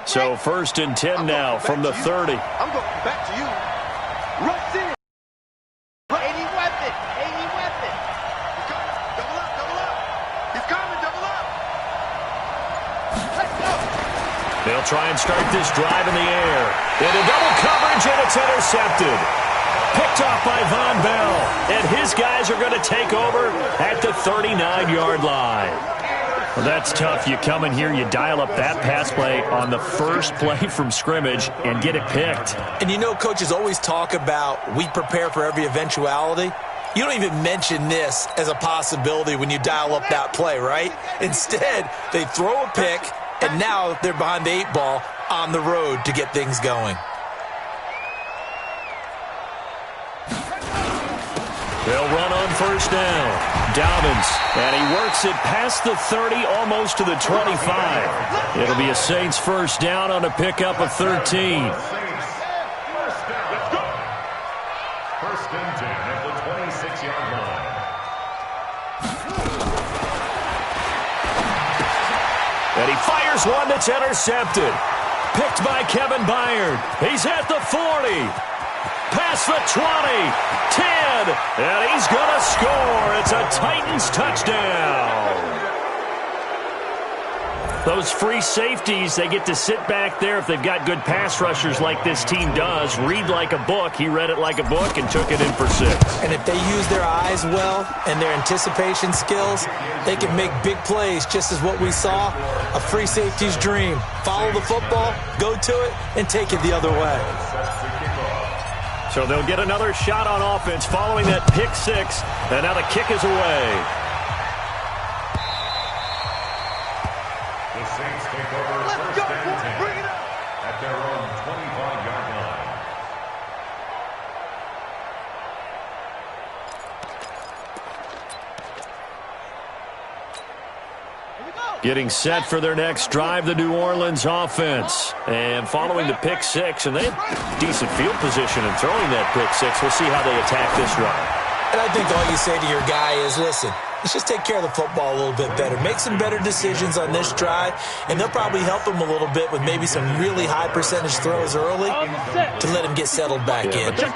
So 1st and 10 now from the 30. I'm going back to you. Rush in. 80 weapon. 80 weapon. He's coming. Double up. Double up. He's coming. Double up. Let's go. They'll try and start this drive in the air. Into double coverage, and it's intercepted. Picked off by Von Bell. And his guys are going to take over at the 39-yard line. Well, that's tough. You come in here, you dial up that pass play on the first play from scrimmage and get it picked. And you know, coaches always talk about we prepare for every eventuality. You don't even mention this as a possibility when you dial up that play, right? Instead, they throw a pick, and now they're behind the 8 ball on the road to get things going. They'll run on 1st down. Dobbins, and he works it past the 30, almost to the 25. It'll be a Saints 1st down on a pickup of 13. 1st and 10 at the 26-yard line. And he fires one that's intercepted. Picked by Kevin Byard. He's at the 40. Past the 20, 10, and he's going to score. It's a Titans touchdown. Those free safeties, they get to sit back there if they've got good pass rushers like this team does. Read like a book. He read it like a book and took it in for 6. And if they use their eyes well and their anticipation skills, they can make big plays, just as what we saw, a free safety's dream. Follow the football, go to it, and take it the other way. So they'll get another shot on offense following that pick 6, and now the kick is away. The Saints take over 1st and 10 at their own 25-yard line. Getting set for their next drive, the New Orleans offense. And following the pick 6, and they have decent field position in throwing that pick 6. We'll see how they attack this drive. And I think all you say to your guy is, listen, let's just take care of the football a little bit better. Make some better decisions on this drive, and they'll probably help him a little bit with maybe some really high percentage throws early to let him get settled back in. But they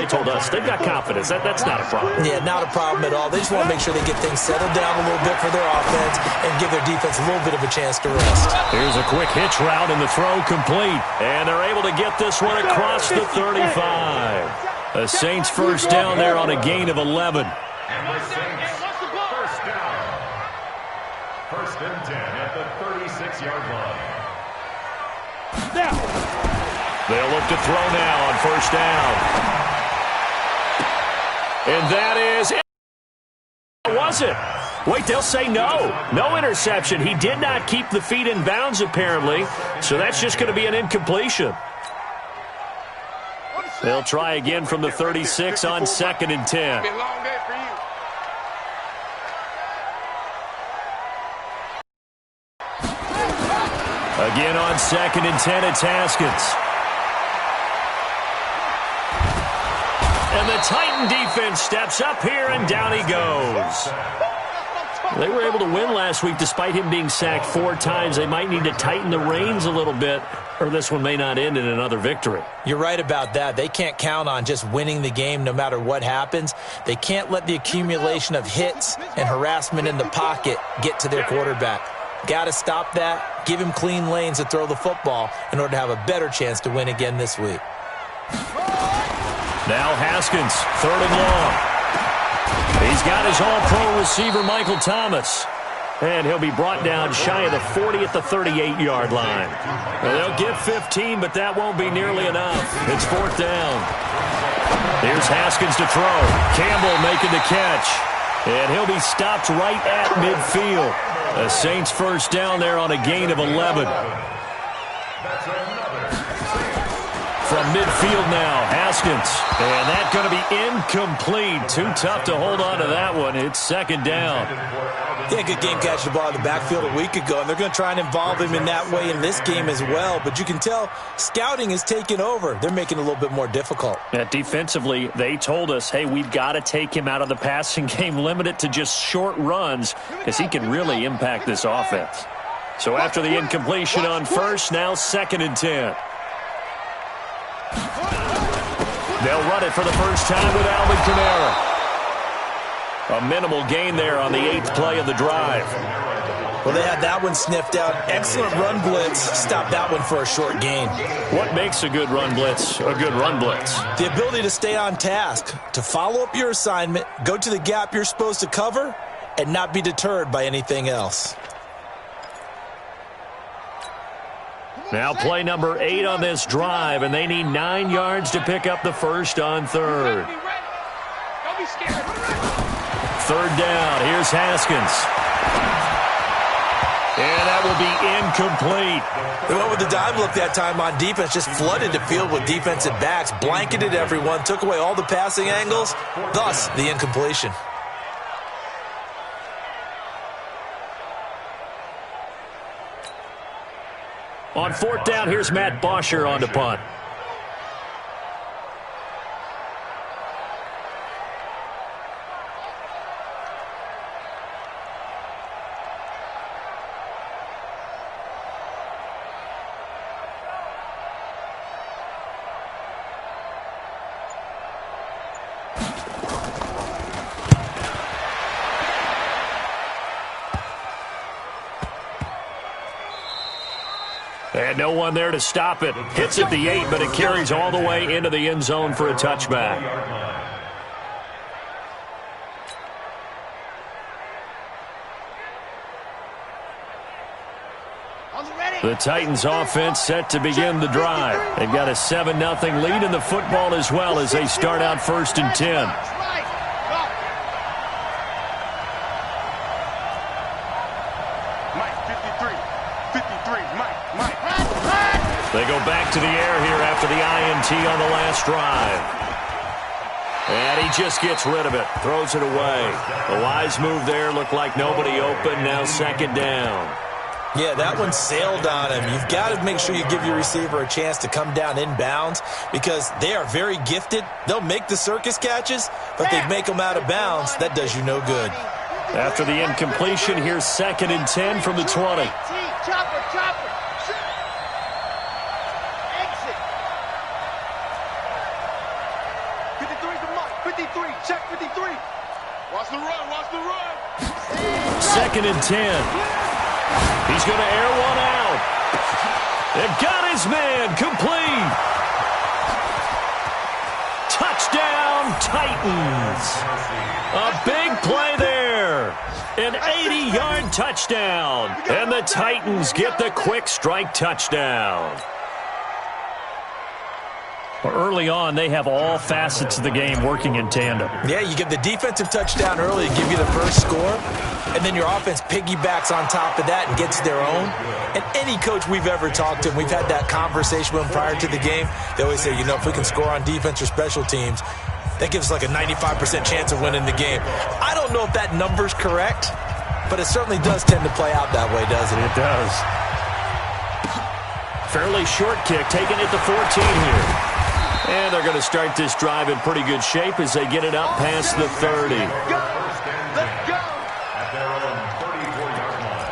told us they've got confidence. That's not a problem. Yeah, not a problem at all. They just want to make sure they get things settled down a little bit for their offense and give their defense a little bit of a chance to rest. Here's a quick hitch route, and the throw complete. And they're able to get this one across the 35. The Saints 1st down there on a gain of 11. And the Saints 1st down. 1st and 10 at the 36-yard line. They'll look to throw now on 1st down. And that is it. Was it? Wait, they'll say no. No interception. He did not keep the feet in bounds, apparently. So that's just going to be an incompletion. They'll try again from the 36 on 2nd and 10. Again on 2nd and 10, it's Haskins. And the Titan defense steps up here, and down he goes. They were able to win last week despite him being sacked 4 times. They might need to tighten the reins a little bit, or this one may not end in another victory. You're right about that. They can't count on just winning the game no matter what happens. They can't let the accumulation of hits and harassment in the pocket get to their quarterback. Got to stop that, give him clean lanes to throw the football in order to have a better chance to win again this week. Now Haskins, 3rd and long. He's got his all-pro receiver, Michael Thomas. And he'll be brought down shy of the 40 at the 38-yard line. Well, they'll get 15, but that won't be nearly enough. It's 4th down. Here's Haskins to throw. Campbell making the catch. And he'll be stopped right at midfield. The Saints 1st down there on a gain of 11. From midfield now, Haskins. And that's going to be incomplete. Too tough to hold on to that one. It's 2nd down. Yeah, good game catching the ball in the backfield a week ago, and they're going to try and involve him in that way in this game as well. But you can tell scouting is taking over. They're making it a little bit more difficult. Defensively, they told us, hey, we've got to take him out of the passing game, limit it to just short runs, because he can really impact this offense. So after the incompletion on first, now 2nd and 10. They'll run it for the first time with Alvin Kamara. A minimal gain there on the 8th play of the drive. Well, they had that one sniffed out. Excellent run blitz. Stopped that one for a short gain. What makes a good run blitz a good run blitz? The ability to stay on task, to follow up your assignment, go to the gap you're supposed to cover, and not be deterred by anything else. Now play number 8 on this drive, and they need 9 yards to pick up the first on 3rd. Don't be scared. 3rd down. Here's Haskins. And that will be incomplete. They went with the dime look that time on defense, just flooded the field with defensive backs, blanketed everyone, took away all the passing angles, thus the incompletion. On 4th down, here's Matt Bosher on the punt. And no one there to stop it. Hits at the 8, but it carries all the way into the end zone for a touchback. The Titans offense set to begin the drive. They've got a 7-0 lead in the football as well as they start out 1st and 10. They go back to the air here after the INT on the last drive. And he just gets rid of it, throws it away. The wise move there, looked like nobody open, now 2nd down. Yeah, that one sailed on him. You've got to make sure you give your receiver a chance to come down inbounds because they are very gifted. They'll make the circus catches, but they make them out of bounds. That does you no good. After the incompletion, here's 2nd and 10 from the 20. Chopper. Exit. 53 to Mike. 53. Check 53. Watch the run. 2nd and 10. He's going to air one out. They've got his man complete. Touchdown, Titans. A big play there. An 80-yard touchdown. And the Titans get the quick strike touchdown. Early on, they have all facets of the game working in tandem. Yeah, you get the defensive touchdown early to give you the first score, and then your offense piggybacks on top of that and gets their own. And any coach we've ever talked to, we've had that conversation with them prior to the game, they always say, you know, if we can score on defense or special teams, that gives us like a 95% chance of winning the game. I don't know if that number's correct, but it certainly does tend to play out that way, doesn't it? It does. Fairly short kick, taking it to 14 here. And they're going to start this drive in pretty good shape as they get it up past the 30. Let's go. At their own 34-yard line.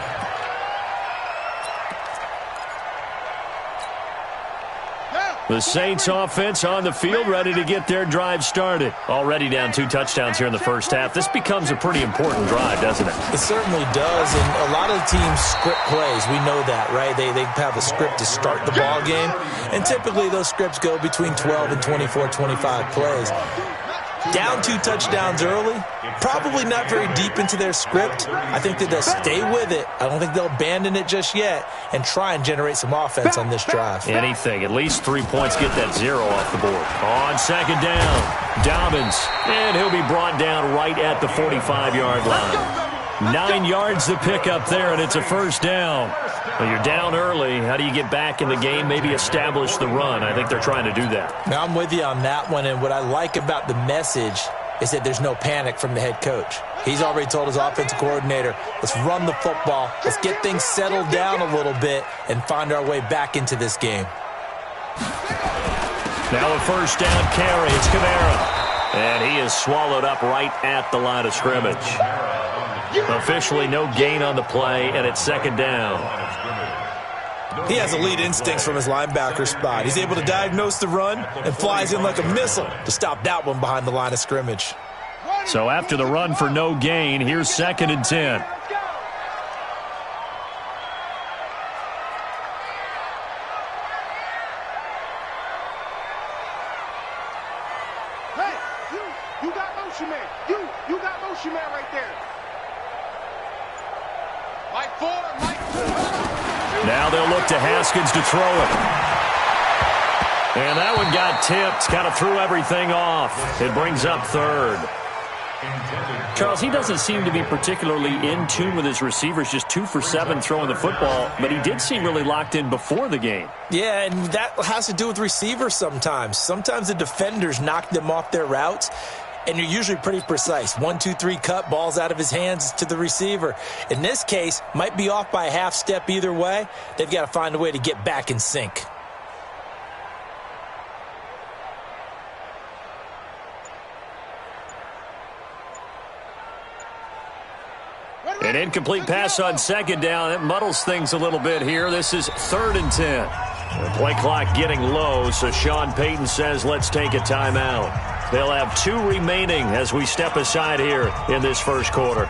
The Saints offense on the field ready to get their drive started. Already down 2 touchdowns here in the first half. This becomes a pretty important drive, doesn't it? It certainly does, and a lot of teams script plays. We know that, right? They have a script to start the ball game, and typically those scripts go between 12 and 24, 25 plays. Down 2 touchdowns early, probably not very deep into their script. I think that they'll stay with it. I don't think they'll abandon it just yet and try and generate some offense on this drive. Anything, at least 3 points, get that 0 off the board. On 2nd down, Dobbins, and he'll be brought down right at the 45-yard line. 9 yards to pick up there, and it's a first down. Well, you're down early. How do you get back in the game, maybe establish the run? I think they're trying to do that. Now, I'm with you on that one, and what I like about the message is that there's no panic from the head coach. He's already told his offensive coordinator, let's run the football, let's get things settled down a little bit and find our way back into this game. Now a first down carry. It's Kamara. And he is swallowed up right at the line of scrimmage. Officially no gain on the play, and it's second down. He has elite instincts from his linebacker spot. He's able to diagnose the run and flies in like a missile to stop that one behind the line of scrimmage. So after the run for no gain, here's second and 10. Hey, you got motion man. You got motion man right there. Mike 4, Mike 2. Now they'll look to Haskins to throw it. And that one got tipped, kind of threw everything off. It brings up third. Charles, he doesn't seem to be particularly in tune with his receivers, just 2 for 7 throwing the football, but he did seem really locked in before the game. Yeah, and that has to do with receivers sometimes. Sometimes the defenders knock them off their routes, and you're usually pretty precise. 1, 2, 3 cut, balls out of his hands to the receiver. In this case, might be off by a half step either way. They've got to find a way to get back in sync. An incomplete pass on second down. It muddles things a little bit here. This is third and 10. The play clock getting low, so Sean Payton says let's take a timeout. They'll have 2 remaining as we step aside here in this first quarter.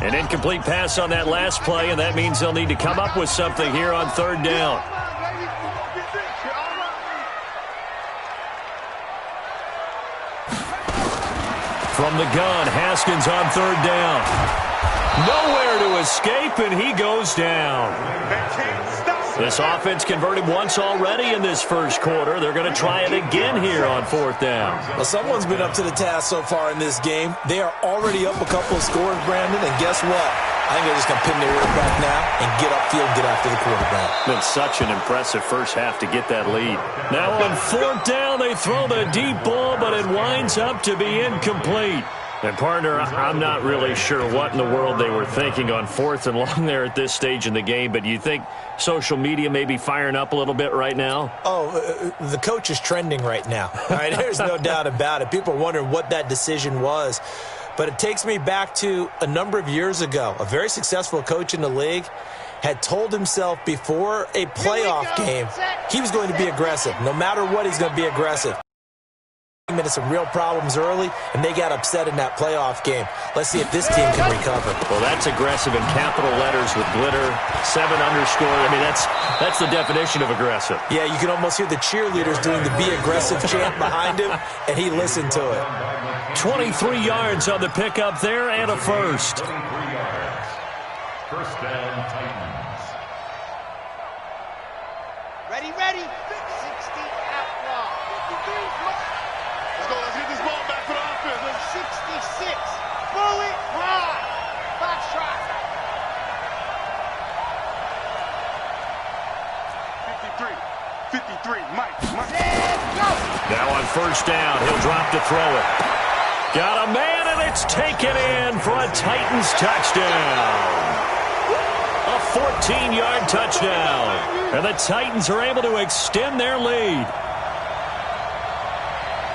An incomplete pass on that last play, and that means they'll need to come up with something here on third down. From the gun, Haskins on third down. Nowhere to escape, and he goes down. This offense converted once already in this first quarter. They're going to try it again here on fourth down. Well, someone's been up to the task so far in this game. They are already up a couple of scores, Brandon, and guess what? I think they're just going to pin their ear back now and get upfield and get after the quarterback. Been such an impressive first half to get that lead. Now on fourth down, they throw the deep ball, but it winds up to be incomplete. And, partner, I'm not really sure what in the world they were thinking on fourth and long there at this stage in the game, but do you think social media may be firing up a little bit right now? Oh, the coach is trending right now. All right, there's no doubt about it. People are wondering what that decision was. But it takes me back to a number of years ago. A very successful coach in the league had told himself before a playoff game he was going to be aggressive. No matter what, he's going to be aggressive. Into some real problems early, and they got upset in that playoff game. Let's see if this team can recover. Well, that's aggressive in capital letters with glitter, 7 underscore. I mean, that's the definition of aggressive. Yeah, you can almost hear the cheerleaders doing the be aggressive chant behind him, and he listened to it. 23 yards on the pickup there and a first. First down, Titans. Ready, ready. 60 outlaw. 53. Let's get this ball back for the offense. 66. Bullet ride. Box shot. 53. Mike. Go. Now on first down, he'll drop to throw it. Got a man, and it's taken in for a Titans touchdown. A 14-yard touchdown. And the Titans are able to extend their lead.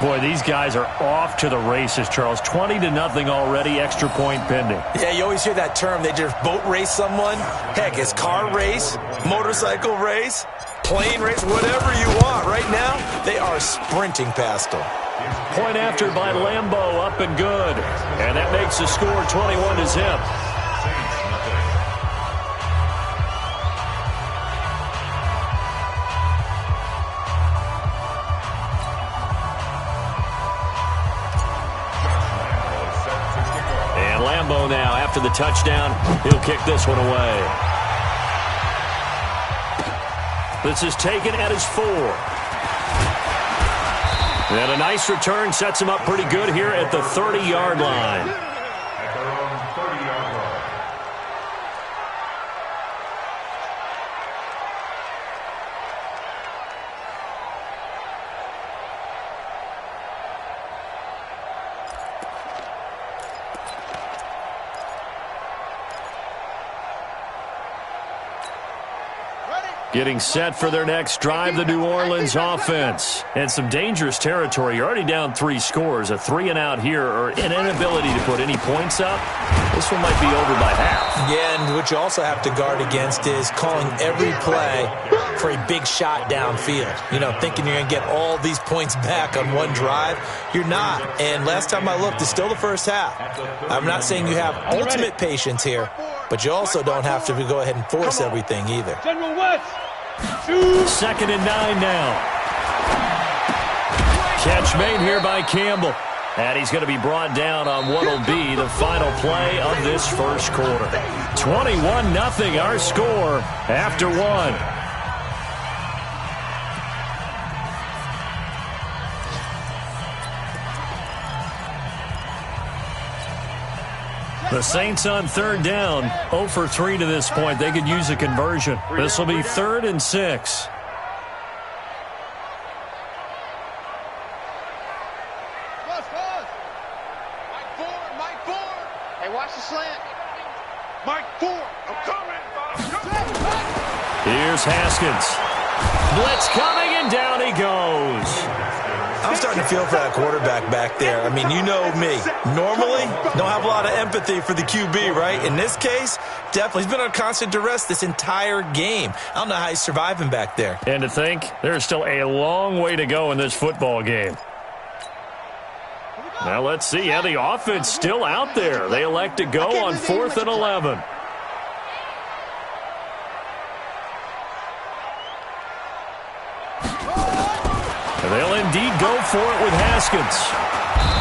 Boy, these guys are off to the races, Charles. 20-0 already, extra point pending. Yeah, you always hear that term. They just boat race someone. Heck, it's car race, motorcycle race, plane race, whatever you want. Right now, they are sprinting past them. Point after by Lambeau, up and good. And that makes the score 21-0. Lambeau now, after the touchdown, he'll kick this one away. This is taken at his 4. And a nice return sets him up pretty good here at the 30-yard line. At their own 30-yard line. Getting set for their next drive, the New Orleans offense. And some dangerous territory. You're already down 3 scores. A 3-and-out here, or an inability to put any points up. This one might be over by half. Yeah, and what you also have to guard against is calling every play for a big shot downfield. You know, thinking you're going to get all these points back on one drive. You're not. And last time I looked, it's still the first half. I'm not saying you have ultimate patience here, but you also don't have to go ahead and force everything either. General West. 2nd and 9 now. Catch made here by Campbell. And he's going to be brought down on what will be the final play of this first quarter. 21-0 our score after 1. The Saints on 3rd down, 0 for 3 to this point. They could use a conversion. This will be 3rd and 6. Mike 4. Hey, watch the slant. Mike 4. I'm coming. Here's Haskins. Blitz coming, and down he goes. I'm starting to feel for that quarterback back there. I mean, you know me. Normally, don't have a lot of empathy for the QB, right? In this case, definitely. He's been on constant duress this entire game. I don't know how he's surviving back there. And to think, there's still a long way to go in this football game. Now let's see how the offense still out there. They elect to go on 4th and 11. They'll indeed go for it with Haskins.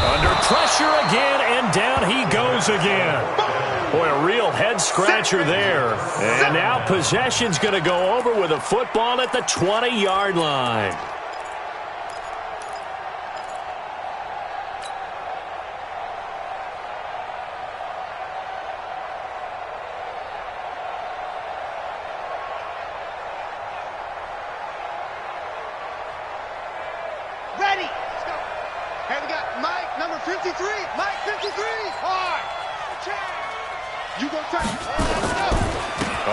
Under pressure again, and down he goes again. Boy, a real head-scratcher there. And now possession's going to go over with a football at the 20-yard line. Ready. Let's go. Hey, we got Mike, number 53. Mike, 53. Hard. You go turn. Let's go.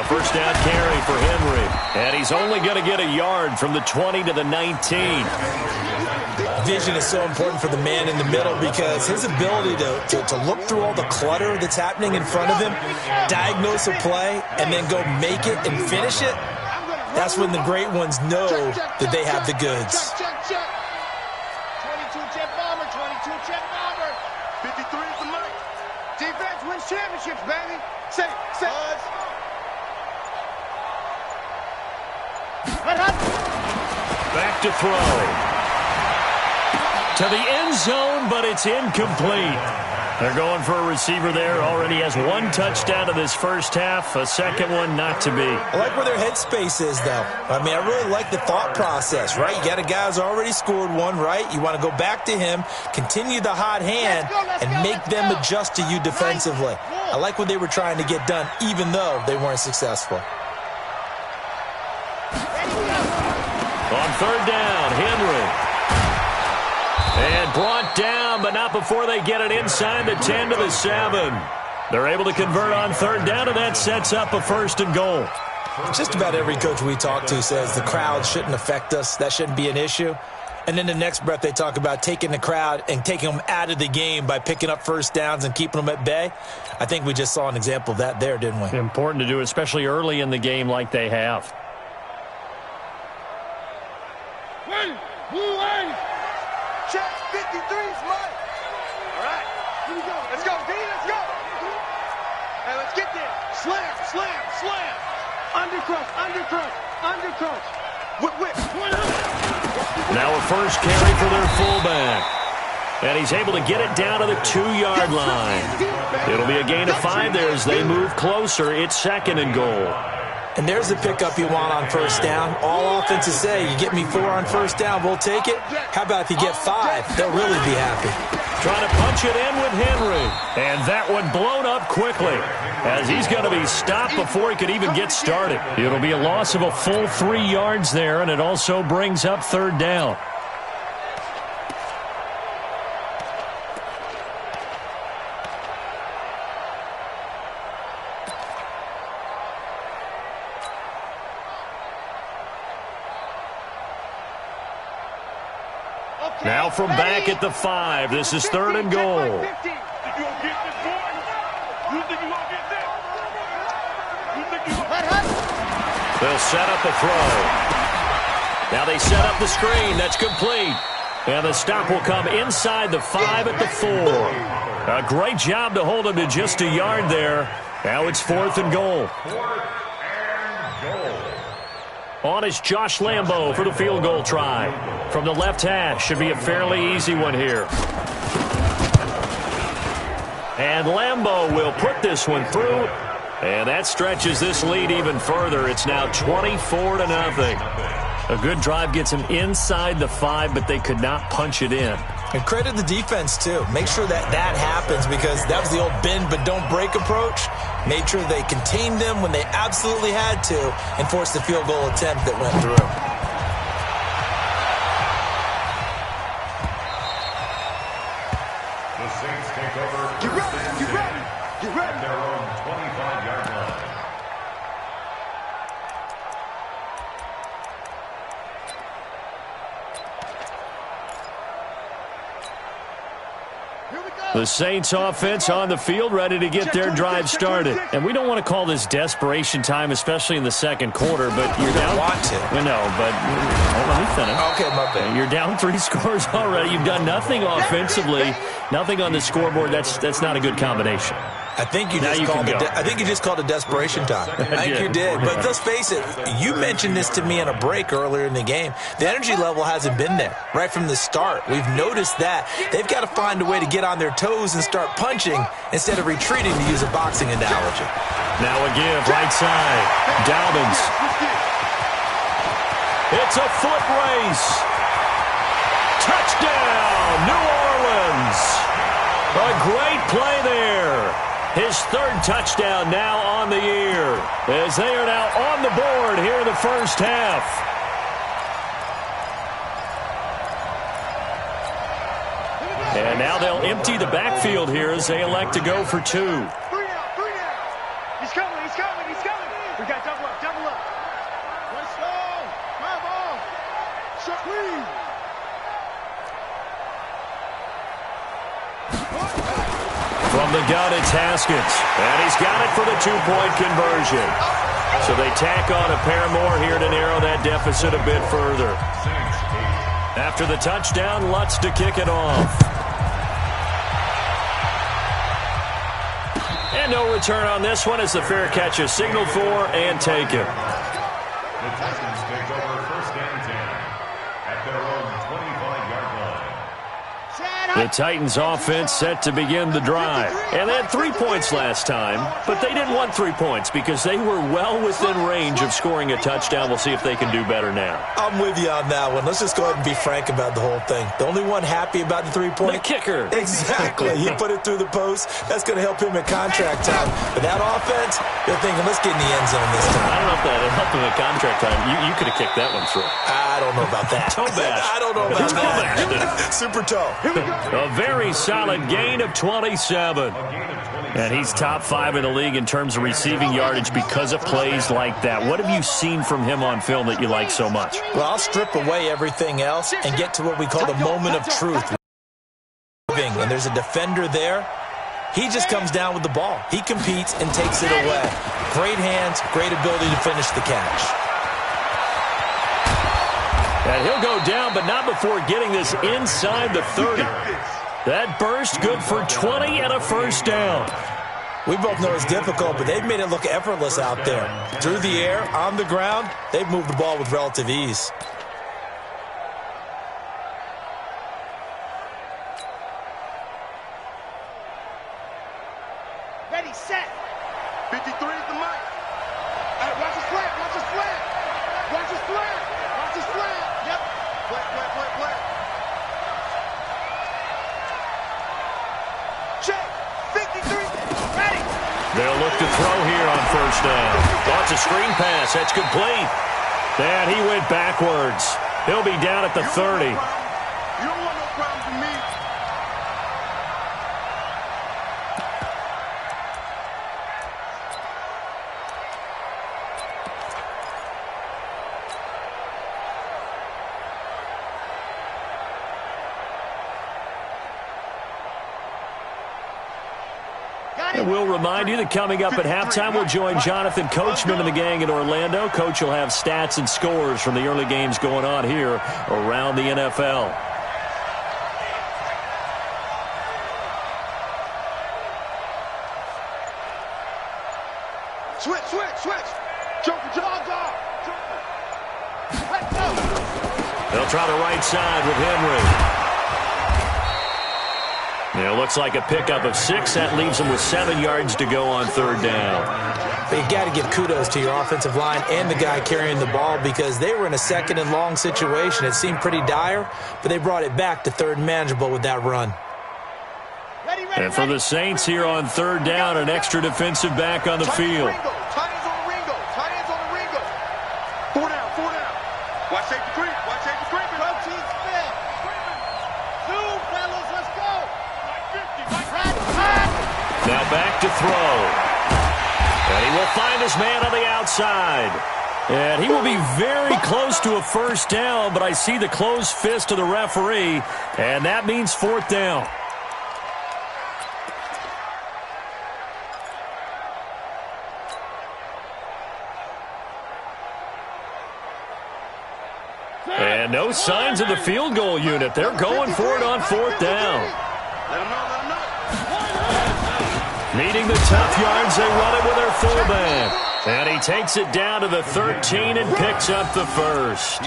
A first down carry for Henry. And he's only going to get a yard from the 20 to the 19. Vision is so important for the man in the middle because his ability to look through all the clutter that's happening in front of him, diagnose a play, and then go make it and finish it, that's when the great ones know that they have the goods. Check. 22 jet bomber, 22 jet bomber. 53 is the Mike. Defense wins championships, baby. Say. Back to throw. To the end zone, but it's incomplete. They're going for a receiver there. Already has 1 touchdown in this first half. A second one not to be. I like where their headspace is, though. I mean, I really like the thought process, right? You got a guy who's already scored 1, right? You want to go back to him, continue the hot hand, and make them adjust to you defensively. I like what they were trying to get done, even though they weren't successful. On 3rd down, Henry. And brought down, but not before they get it inside the 10 to the 7. They're able to convert on 3rd down, and that sets up a 1st and goal. Just about every coach we talk to says the crowd shouldn't affect us. That shouldn't be an issue. And then the next breath they talk about taking the crowd and taking them out of the game by picking up first downs and keeping them at bay. I think we just saw an example of that there, didn't we? Important to do, especially early in the game like they have. Blue line. Check 53's Mike. All right. Here we go. Let's go, D. Let's go. Hey, let's get there. Slam. Undercrush. Whip. Now a first carry for their fullback. And he's able to get it down to the 2-yard line. It'll be a gain of 5 there as they move closer. It's 2nd and goal. And there's the pickup you want on first down. All offenses say, you get me 4 on first down, we'll take it. How about if you get 5? They'll really be happy. Trying to punch it in with Henry. And that one blown up quickly as he's going to be stopped before he could even get started. It'll be a loss of a full 3 yards there, and it also brings up 3rd down. Now from back at the 5, this is 3rd and goal. They'll set up a throw. Now they set up the screen. That's complete. And the stop will come inside the 5 at the 4. A great job to hold him to just a yard there. Now it's 4th and goal. On is Josh Lambo for the field goal try. From the left hash, should be a fairly easy one here. And Lambo will put this one through. And that stretches this lead even further. It's now 24-0. A good drive gets him inside the 5, but they could not punch it in. And credit the defense, too. Make sure that happens, because that was the old bend but don't break approach. Made sure they contained them when they absolutely had to and forced the field goal attempt that went through. The Saints take over. Get ready. At their own 25-yard line. The Saints offense on the field, ready to get their drive started. And we don't want to call this desperation time, especially in the second quarter, but you're down. Want to. Well, no, but let me finish. Okay, my bad. You're down 3 scores already. You've done nothing offensively, nothing on the scoreboard. That's not a good combination. I think you just called it desperation time. I think you did. But let's face it, you mentioned this to me in a break earlier in the game. The energy level hasn't been there right from the start. We've noticed that. They've got to find a way to get on their toes and start punching instead of retreating, to use a boxing analogy. Now a give, right side. Dobbins. It's a foot race. Touchdown, New Orleans. A great play there. His 3rd touchdown now on the year, as they are now on the board here in the first half. And now they'll empty the backfield here as they elect to go for 2. 3 down. He's coming. We got double up. Let's go. Come on. Squeeze. From the gun, it's Haskins. And he's got it for the 2-point conversion. So they tack on a pair more here to narrow that deficit a bit further. After the touchdown, Lutz to kick it off. And no return on this one as the fair catch is signaled for and taken. The Titans take over 1st and 10 at their own 25-yard line. The Titans offense set to begin the drive. And they had 3 points last time, but they didn't want 3 points because they were well within range of scoring a touchdown. We'll see if they can do better now. I'm with you on that one. Let's just go ahead and be frank about the whole thing. The only one happy about the 3-point? The kicker. Exactly. He put it through the post. That's going to help him in contract time. But that offense, they're thinking, let's get in the end zone this time. I don't know if that helped him in contract time. You could have kicked that one through. I don't know about that. Toe bash. I don't know about that. Super toe. A very solid gain of 27. And he's top 5 in the league in terms of receiving yardage because of plays like that. What have you seen from him on film that you like so much? Well, I'll strip away everything else and get to what we call the moment of truth. And there's a defender there. He just comes down with the ball. He competes and takes it away. Great hands, great ability to finish the catch. And he'll go down, but not before getting this inside the 30. That burst good for 20 and a first down. We both know it's difficult, but they've made it look effortless out there. Through the air, on the ground, they've moved the ball with relative ease. Ready, set. 53 is the mic. Hey, watch his flat. Watch his flat. Watch his flat. Watch his flat. Yep. Flat. Check. 53. Ready. They'll look to throw here on first down. Lots of screen pass. That's complete. And he went backwards. He'll be down at the 30. You don't want no problems with me. And we'll remind you that coming up at halftime, we'll join Jonathan Coachman and the gang in Orlando. Coach will have stats and scores from the early games going on here around the NFL. Switch. Joker. Let's go. They'll try the right side with Henry. Yeah, looks like a pickup of 6. That leaves them with 7 yards to go on third down. But you got to give kudos to your offensive line and the guy carrying the ball because they were in a second and long situation. It seemed pretty dire, but they brought it back to third and manageable with that run. And for the Saints here on third down, an extra defensive back on the field. Tight ends on the Ringo. 4 down. Watch safety creep. Protein spin. Zoom, fellas, let's go. Now back to throw. And he will find his man on the outside. And he will be very close to a first down, but I see the closed fist of the referee, and that means fourth down. And no signs of the field goal unit. They're going for it on fourth down. Let them know. Needing the tough yards, they run it with their fullback. And he takes it down to the 13 and picks up the first.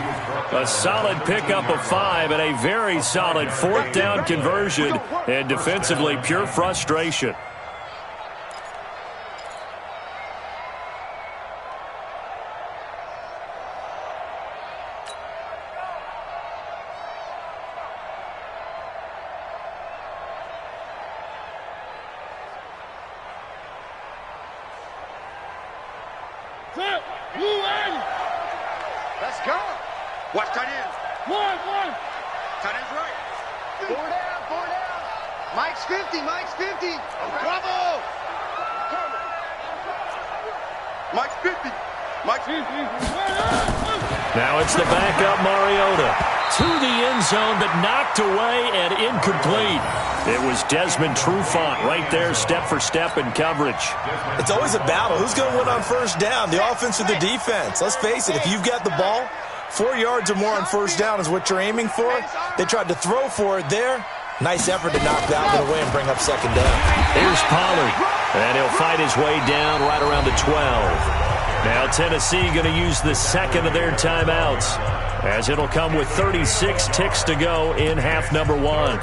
A solid pickup of 5 and a very solid fourth down conversion. And defensively, pure frustration. Let's go. Watch tight ends. One. Tight ends right. 4 down. Mike's 50. Bravo. Mike's 50. Now it's the backup Mariota to the end zone, but knocked away and incomplete. It was Desmond Trufant right there, step for step in coverage. It's always a battle. Who's going to win on first down, the offense or the defense? Let's face it, if you've got the ball, 4 yards or more on first down is what you're aiming for. They tried to throw for it there. Nice effort to knock that one away and bring up second down. Here's Pollard, and he'll fight his way down right around the 12. Now Tennessee going to use the second of their timeouts, as it'll come with 36 ticks to go in half number 1.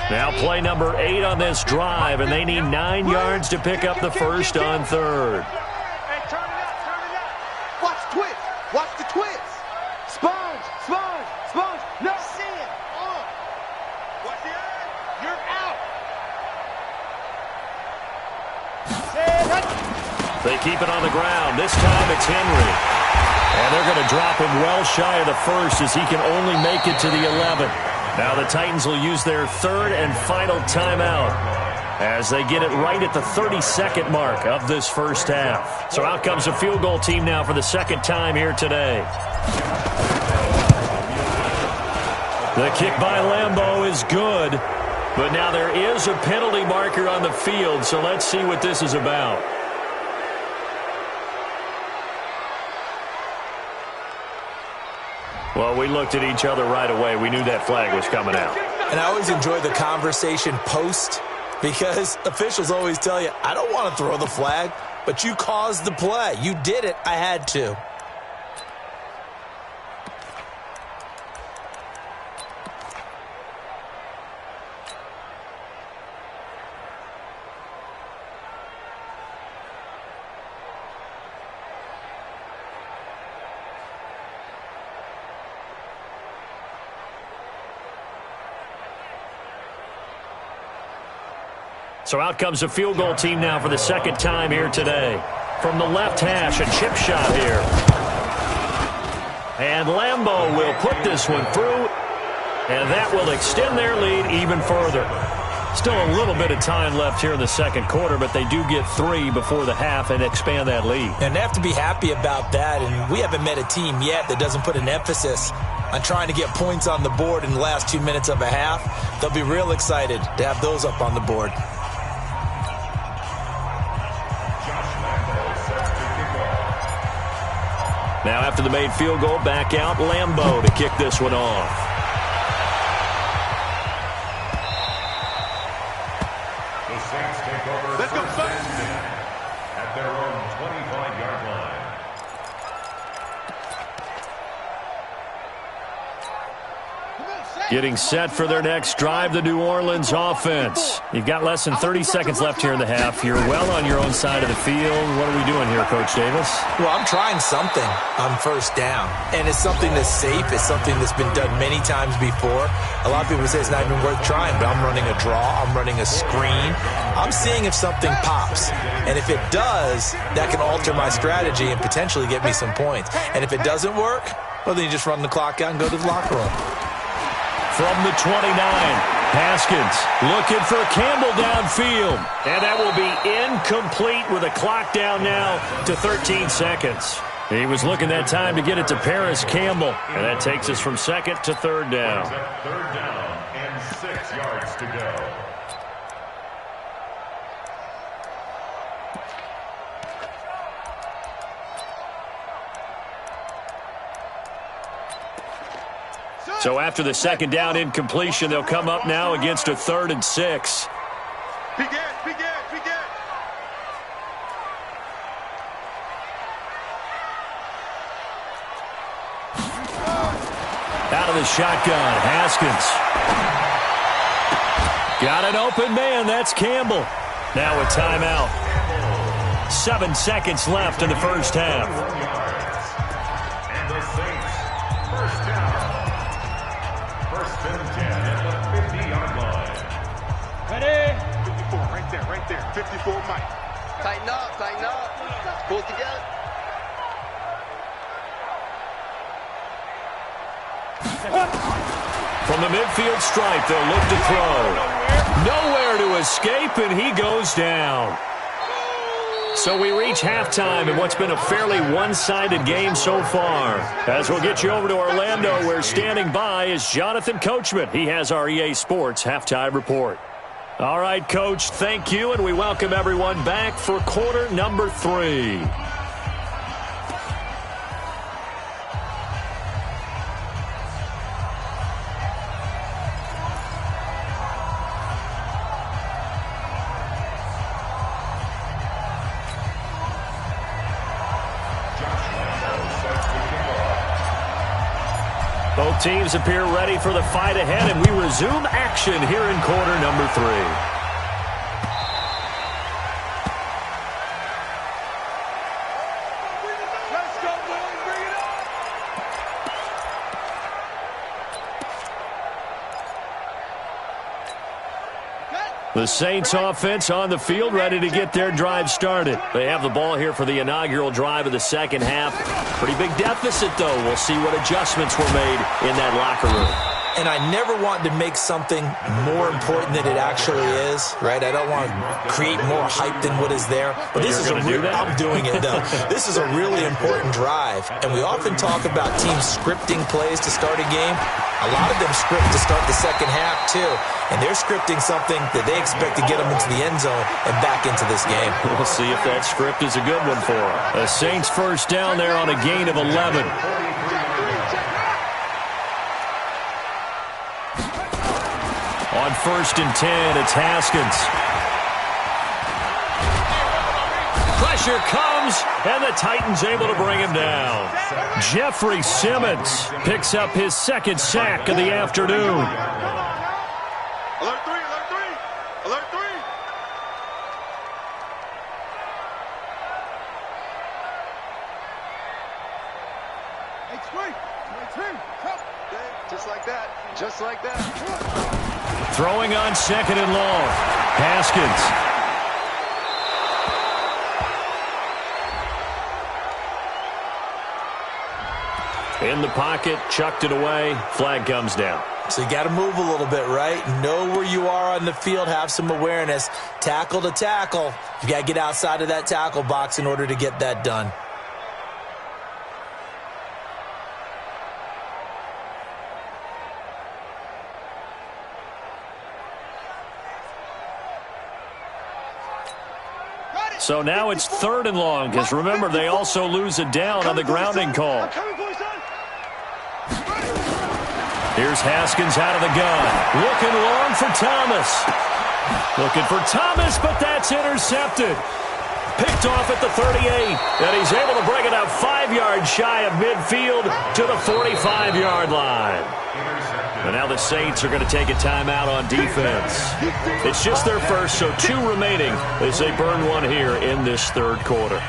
Now play number 8 on this drive, and they need 9 yards to pick up the first on third. Hey, turn it up. Watch the twist. Sponge. No. See it. Watch the eye. You're out. They keep it on the ground. This time it's Henry. And they're going to drop him well shy of the first as he can only make it to the 11. Now the Titans will use their third and final timeout as they get it right at the 32nd mark of this first half. So out comes the field goal team now for the second time here today. The kick by Lambeau is good, but now there is a penalty marker on the field, so let's see what this is about. Well, we looked at each other right away. We knew that flag was coming out. And I always enjoy the conversation post because officials always tell you, I don't want to throw the flag, but you caused the play. You did it. I had to. So out comes the field goal team now for the second time here today. From the left hash, a chip shot here. And Lambeau will put this one through, and that will extend their lead even further. Still a little bit of time left here in the second quarter, but they do get 3 before the half and expand that lead. And they have to be happy about that, and we haven't met a team yet that doesn't put an emphasis on trying to get points on the board in the last 2 minutes of a half. They'll be real excited to have those up on the board. Now after the made field goal, back out Lambeau to kick this one off. Let's go, at their own 25-yard line. Getting set for their next drive, the New Orleans offense. You've got less than 30 seconds left here in the half. You're well on your own side of the field. What are we doing here, Coach Davis? Well, I'm trying something on first down, and it's something that's safe. It's something that's been done many times before. A lot of people say it's not even worth trying, but I'm running a draw. I'm running a screen. I'm seeing if something pops, and if it does, that can alter my strategy and potentially get me some points. And if it doesn't work, well, then you just run the clock out and go to the locker room. From the 29, Haskins looking for Campbell downfield. And that will be incomplete with the clock down now to 13 seconds. He was looking that time to get it to Paris Campbell. And that takes us from second to third down. Third down and 6 yards to go. So after the second down incompletion, they'll come up now against a 3rd and 6. Begin. Out of the shotgun, Haskins. Got an open man, that's Campbell. Now a timeout. 7 seconds left in the first half. And the Saints, first down. First and 10 at the 50-yard line. Ready? 54, right there. 54, Mike. Tighten up. Pull it together. From the midfield stripe, they'll look to throw. Nowhere to escape, and he goes down. So we reach halftime in what's been a fairly one-sided game so far. As we'll get you over to Orlando, where standing by is Jonathan Coachman. He has our EA Sports halftime report. All right, Coach, thank you, and we welcome everyone back for quarter number 3. Both teams appear ready for the fight ahead, and we resume action here in quarter number 3. Let's go, boys. Bring it up. The Saints offense on the field, ready to get their drive started. They have the ball here for the inaugural drive of the second half. Pretty big deficit, though. We'll see what adjustments were made in that locker room. And I never want to make something more important than it actually is, right? I don't want to create more hype than what is there. But this is I'm doing it, though. This is a really important drive. And we often talk about teams scripting plays to start a game. A lot of them script to start the second half, too. And they're scripting something that they expect to get them into the end zone and back into this game. We'll see if that script is a good one for them. The Saints first down there on a gain of 11. On first and 10, it's Haskins. Pressure comes, and the Titans able to bring him down. Jeffrey Simmons picks up his second sack of the afternoon. Alert 3. Just like that. Throwing on second and long. Haskins. In the pocket, chucked it away. Flag comes down. So you got to move a little bit, right? Know where you are on the field, have some awareness. Tackle to tackle. You got to get outside of that tackle box in order to get that done. So now it's 3rd and long, because remember, they also lose a down on the grounding call. Here's Haskins out of the gun. Looking long for Thomas. Looking for Thomas, but that's intercepted. Picked off at the 38, and he's able to bring it out 5 yards shy of midfield to the 45-yard line. And now the Saints are going to take a timeout on defense. It's just their first, so 2 remaining as they burn one here in this 3rd quarter.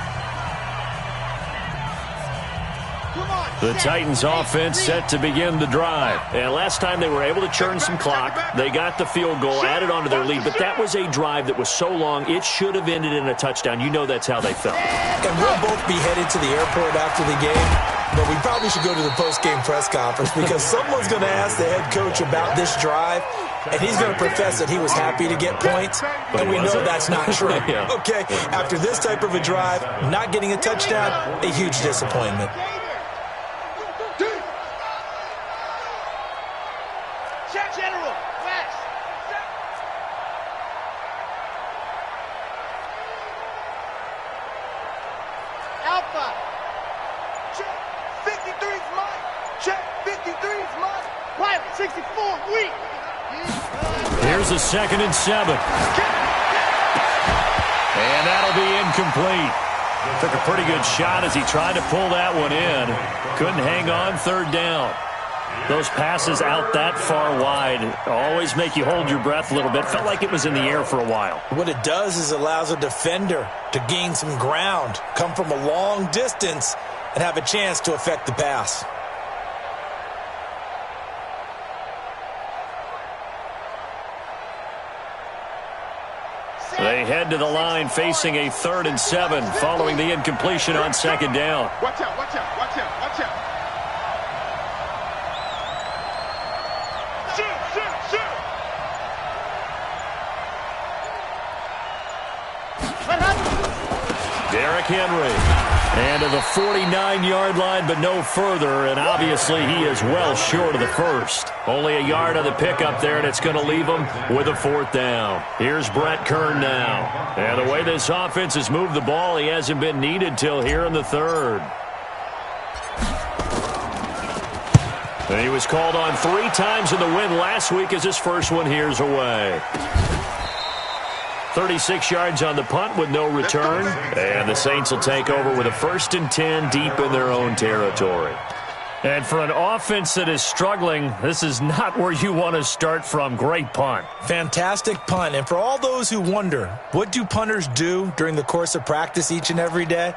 The Titans offense set to begin the drive. And last time they were able to churn some clock. They got the field goal, added onto their lead. But that was a drive that was so long, it should have ended in a touchdown. You know that's how they felt. And we'll both be headed to the airport after the game. But we probably should go to the post-game press conference because someone's going to ask the head coach about this drive. And he's going to profess that he was happy to get points. And we know that's not true. Yeah. Okay, after this type of a drive, not getting a touchdown, a huge disappointment. General, West. Alpha. Check. 53's mine. Check. 53's mine. Pilot 64, weak. Here's a 2nd and 7. And that'll be incomplete. Took a pretty good shot as he tried to pull that one in. Couldn't hang on 3rd down. Those passes out that far wide always make you hold your breath a little bit. Felt like it was in the air for a while. What it does is allows a defender to gain some ground, come from a long distance, and have a chance to affect the pass. They head to the line facing a 3rd and 7 following the incompletion on 2nd down. Watch out, watch out, watch out, watch out. Derrick Henry. And to the 49-yard line, but no further. And obviously he is well short of the first. Only a yard on the pickup there, and it's going to leave him with a 4th down. Here's Brett Kern now. And the way this offense has moved the ball, he hasn't been needed till here in the 3rd. And he was called on 3 times in the win last week as his first one here's away. 36 yards on the punt with no return. And the Saints will take over with a 1st and 10 deep in their own territory. And for an offense that is struggling, this is not where you want to start from. Great punt. Fantastic punt. And for all those who wonder, what do punters do during the course of practice each and every day?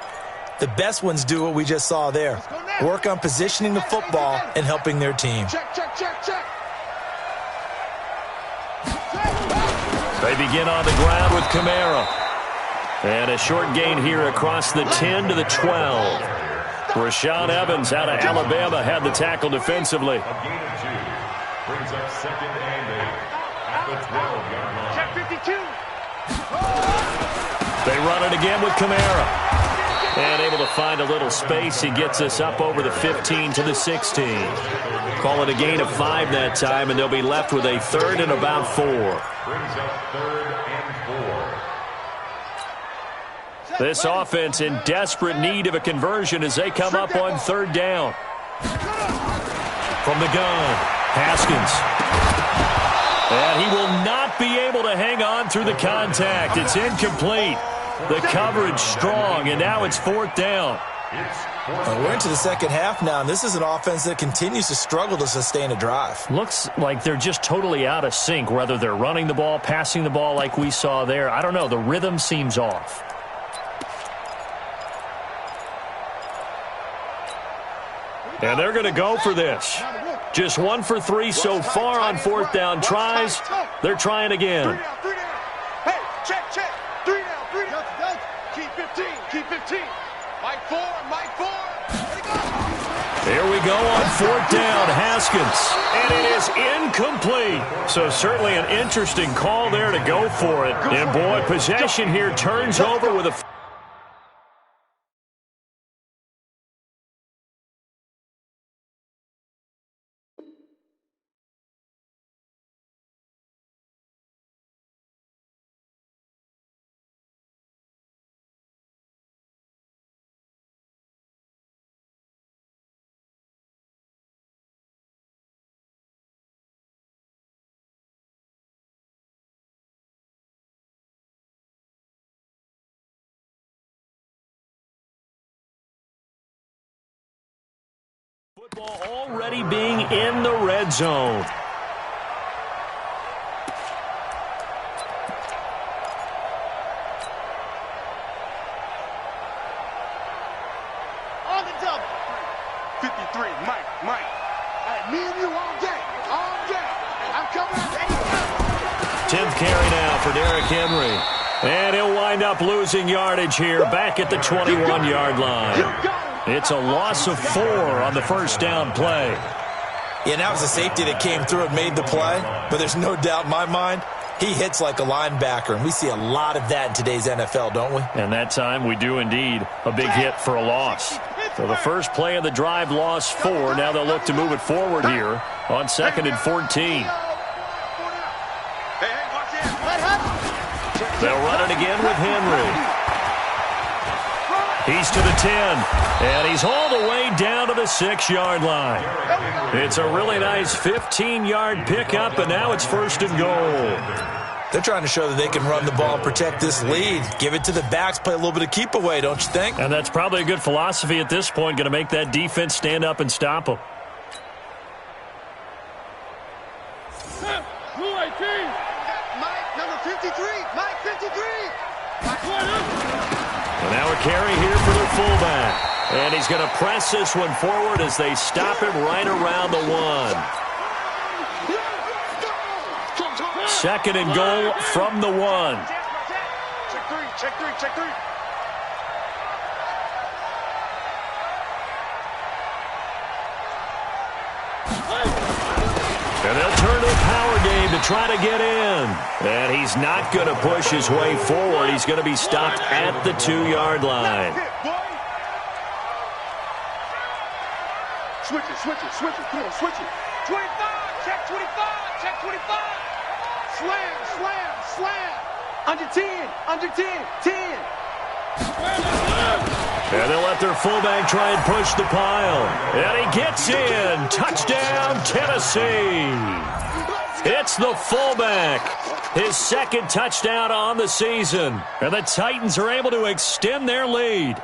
The best ones do what we just saw there. Work on positioning the football and helping their team. Check, check, check, check. They begin on the ground with Kamara. And a short gain here across the 10 to the 12. Rashaan Evans out of Alabama had the tackle defensively. A gain of 2. Brings up 2nd and 8 at the 12-yard line. Check 52. They run it again with Kamara. And able to find a little space. He gets us up over the 15 to the 16. Call it a gain of 5 that time, and they'll be left with a 3rd and about 4. Brings up 3rd and 4. This offense in desperate need of a conversion as they come up on 3rd down. From the gun, Haskins. And he will not be able to hang on through the contact. It's incomplete. The coverage strong, and now it's 4th down. We're into the 2nd half now, and this is an offense that continues to struggle to sustain a drive. Looks like they're just totally out of sync, whether they're running the ball, passing the ball like we saw there. I don't know. The rhythm seems off. And they're going to go for this. Just 1 for 3 so far on 4th down tries. They're trying again. 3 down. Hey, check, check. 3 down, 3 down. Keep 15, keep 15. Mike 4, Mike 4. Let it go. Here we go on fourth down, Haskins. And it is incomplete. So certainly an interesting call there to go for it. And, boy, possession here turns over with a... Football already being in the red zone. On the double. 53, Mike. Hey, me and you all day. I'm coming out 10th carry now for Derrick Henry. And he'll wind up losing yardage here back at the 21-yard line. It's a loss of 4 on the first down play. Yeah, that was a safety that came through and made the play, but there's no doubt in my mind he hits like a linebacker, and we see a lot of that in today's NFL, don't we? And that time we do indeed a big hit for a loss. So the first play of the drive lost 4. Now they'll look to move it forward here on 2nd and 14. They'll run it again with Henry. He's to the 10, and he's all the way down to the 6-yard line. It's a really nice 15-yard pickup, and now it's 1st and goal. They're trying to show that they can run the ball and protect this lead. Give it to the backs, play a little bit of keep away, don't you think? And that's probably a good philosophy at this point, going to make that defense stand up and stop them. Mike, number 53. Mike, 53. And now a carry here for the fullback. And he's going to press this one forward as they stop him right around the 1. 2nd and goal from the 1. Check three. And they'll turn to a power game to try to get in. And he's not going to push his way forward. He's going to be stopped at the 2-yard line. Switch it. Come on, switch it. 25, check 25. Slam. Under 10, 10. And they'll let their fullback try and push the pile. And he gets in. Touchdown, Tennessee. It's the fullback. His 2nd touchdown on the season. And the Titans are able to extend their lead.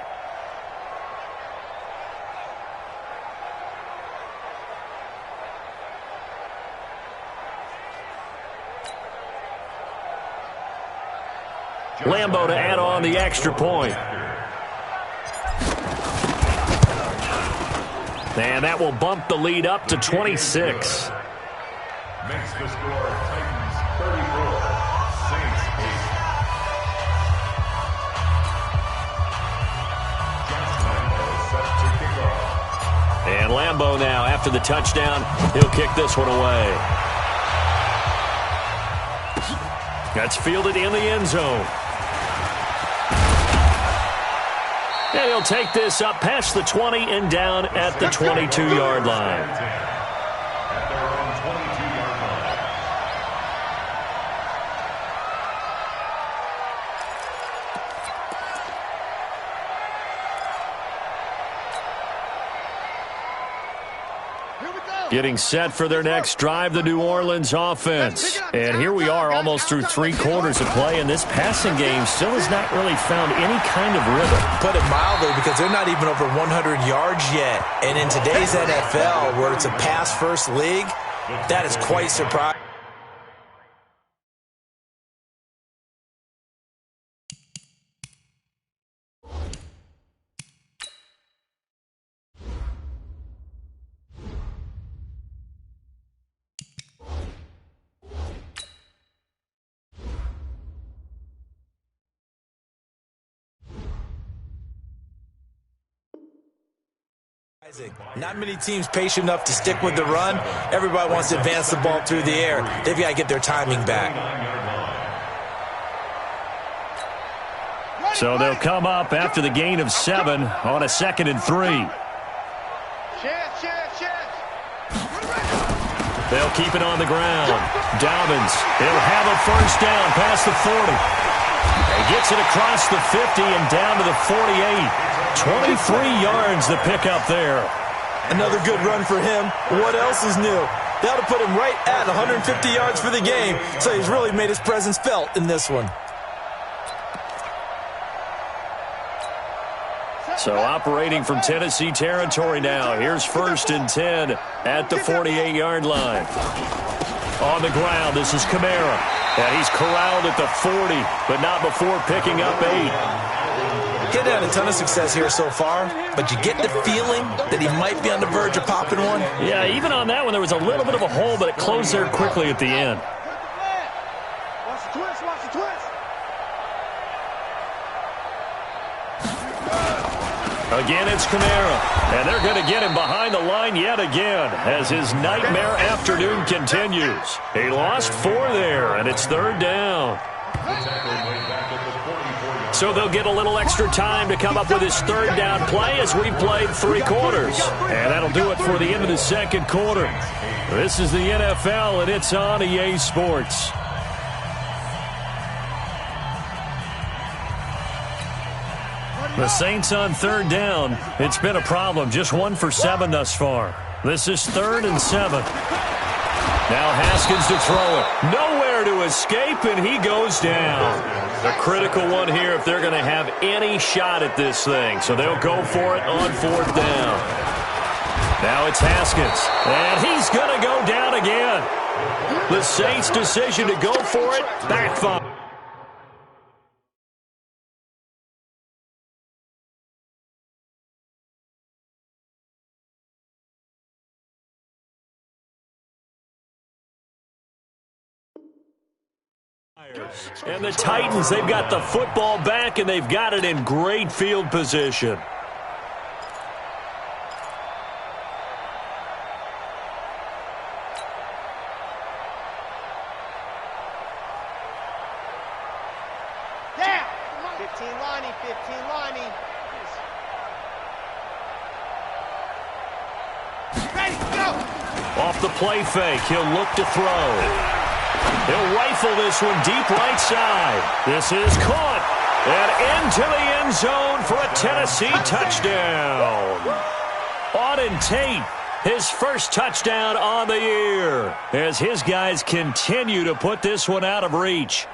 Lambo to add on the extra point. And that will bump the lead up to 26. Makes the score Titans 34, Saints 8. And Lambo now, after the touchdown, he'll kick this one away. That's fielded in the end zone. And he'll take this up past the 20 and down at the 22-yard line. At their own 22-yard line. Getting set for their next drive, the New Orleans offense. And here we are almost through 3 quarters of play, and this passing game still has not really found any kind of rhythm. Put it mildly, because they're not even over 100 yards yet. And in today's NFL, where it's a pass-first league, that is quite surprising. Not many teams patient enough to stick with the run. Everybody wants to advance the ball through the air. They've got to get their timing back. So they'll come up after the gain of 7 on a 2nd and 3. They'll keep it on the ground. Dobbins, he'll have a first down past the 40. He gets it across the 50 and down to the 48. 23 yards to pick up there. Another good run for him. What else is new? That'll put him right at 150 yards for the game, so he's really made his presence felt in this one. So operating from Tennessee territory now. Here's 1st and 10 at the 48-yard line. On the ground, this is Kamara. And he's corralled at the 40, but not before picking up 8. He's had a ton of success here so far, but you get the feeling that he might be on the verge of popping one. Yeah, even on that one, there was a little bit of a hole, but it closed there quickly at the end. Watch the twist, watch the twist. Again, it's Kamara, and they're going to get him behind the line yet again as his nightmare afternoon continues. He lost 4 there, and it's 3rd down. So they'll get a little extra time to come up with his 3rd down play as we played 3 quarters. And that'll do it for the end of the 2nd quarter. This is the NFL, and it's on EA Sports. The Saints on 3rd down. It's been a problem. Just 1 for 7 thus far. This is 3rd and 7. Now Haskins to throw it. Nowhere to escape, and he goes down. A critical one here if they're going to have any shot at this thing. So they'll go for it on 4th down. Now it's Haskins, and he's going to go down again. The Saints' decision to go for it backfires. And the Titans, they've got the football back, and they've got it in great field position. Down. 15 Lonnie, 15 Lonnie. Ready, go. Off the play fake, he'll look to throw. He'll rifle this one deep right side. This is caught. And into the end zone for a Tennessee touchdown. Auden Tate, his first touchdown on the year, as his guys continue to put this one out of reach.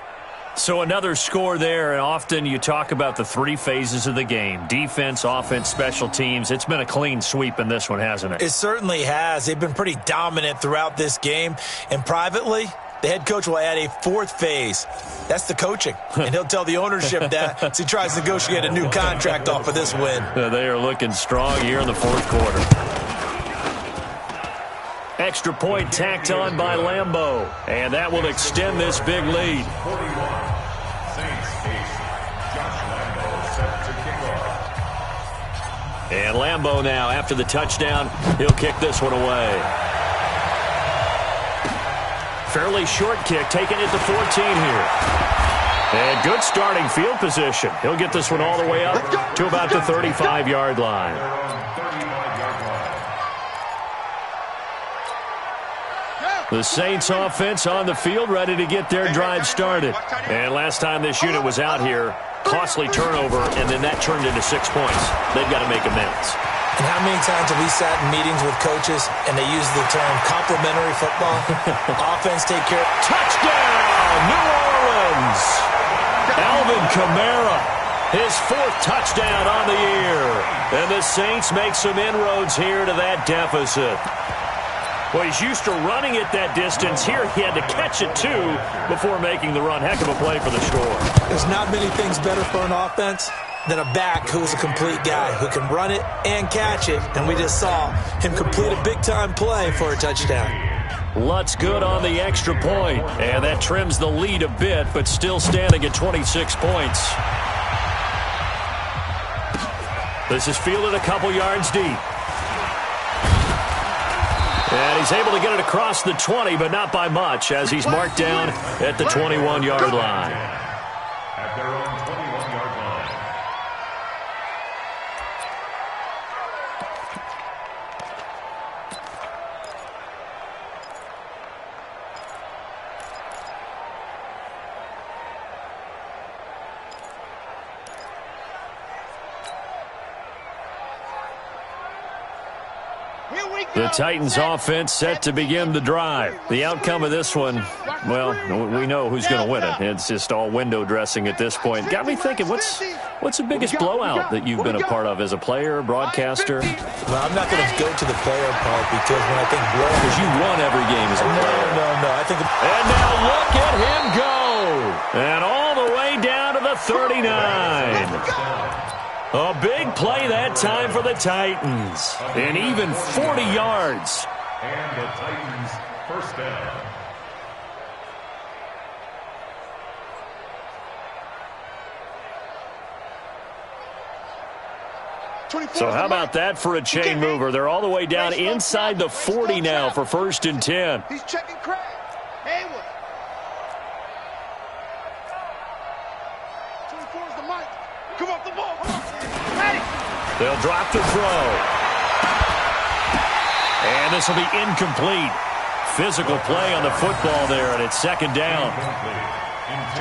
So another score there, and often you talk about the 3 phases of the game. Defense, offense, special teams. It's been a clean sweep in this one, hasn't it? It certainly has. They've been pretty dominant throughout this game. And privately, the head coach will add a 4th phase. That's the coaching. And he'll tell the ownership that as he tries to negotiate a new contract off of this win. They are looking strong here in the 4th quarter. Extra point tacked on by Lambeau. And that will extend this big lead. And Lambeau now, after the touchdown, he'll kick this one away. Fairly short kick, taking it to 14 here. And good starting field position. He'll get this one all the way up to about the 35-yard line. The Saints offense on the field, ready to get their drive started. And last time this unit was out here, costly turnover, and then that turned into 6 points. They've got to make amends. And how many times have we sat in meetings with coaches and they use the term complementary football? Offense take care. Touchdown, New Orleans! Alvin Kamara, his 4th touchdown on the year. And the Saints make some inroads here to that deficit. Well, he's used to running it that distance. Here he had to catch it, too, before making the run. Heck of a play for the score. There's not many things better for an offense than a back who's a complete guy who can run it and catch it. And we just saw him complete a big-time play for a touchdown. Lutz good on the extra point, and that trims the lead a bit, but still standing at 26 points. This is fielded a couple yards deep. he's able to get it across the 20, but not by much, as he's marked down at the 21-yard line. At their own 21-yard line. The Titans offense set to begin the drive. The outcome of this one, well, we know who's going to win it. It's just all window dressing at this point. Got me thinking, what's the biggest blowout that you've been a part of as a player, broadcaster? Well, I'm not going to go to the player part because when I think blowout... Because you won every game as a player. No. I think... And now look at him go! And all the way down to the 39. A big play that time for the Titans. And even 40 yards. And the Titans first down. So how about that for a chain mover? They're all the way down inside the 40 now for 1st and 10. He's checking Craig. Haywood. 24 is the mic. Come off the ball. Come on. They'll drop the throw. And this will be incomplete. Physical play on the football there, and it's 2nd down.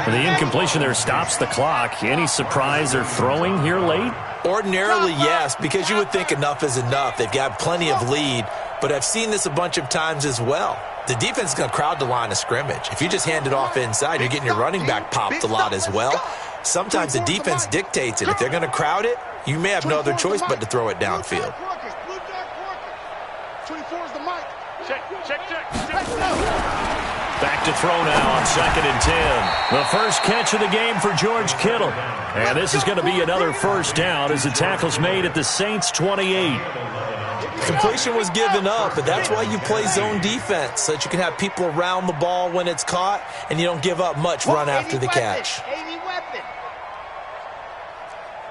The incompletion there stops the clock. Any surprise they're throwing here late? Ordinarily, yes, because you would think enough is enough. They've got plenty of lead, but I've seen this a bunch of times as well. The defense is going to crowd the line of scrimmage. If you just hand it off inside, you're getting your running back popped a lot as well. Sometimes the defense dictates it. If they're going to crowd it, you may have no other choice but to throw it downfield. 24 is the mic. Check. Back to throw now on 2nd and 10. The first catch of the game for George Kittle. And this is going to be another first down as the tackle's made at the Saints' 28. Completion was given up, but that's why you play zone defense, so that you can have people around the ball when it's caught, and you don't give up much run after the catch. 80 weapon.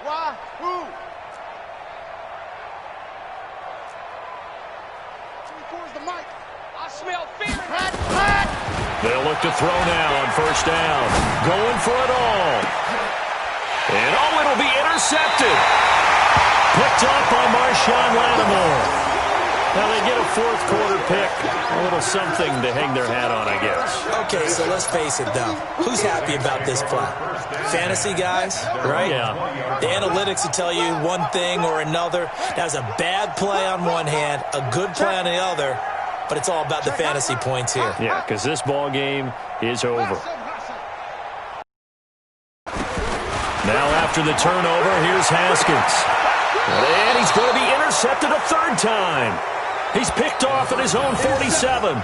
Wahoo. 24 is the mic. I smell fear. They'll look to throw now on 1st down. Going for it all. And it'll be intercepted. Picked up by Marshawn Lattimore. Now they get a 4th quarter pick. A little something to hang their hat on, I guess. Okay, so let's face it, though. Who's happy about this play? Fantasy guys, right? Yeah. The analytics will tell you one thing or another. That was a bad play on one hand, a good play on the other, but it's all about the fantasy points here. Yeah, because this ball game is over. Now after the turnover, here's Haskins. And he's going to be intercepted a 3rd time. He's picked off at his own 47.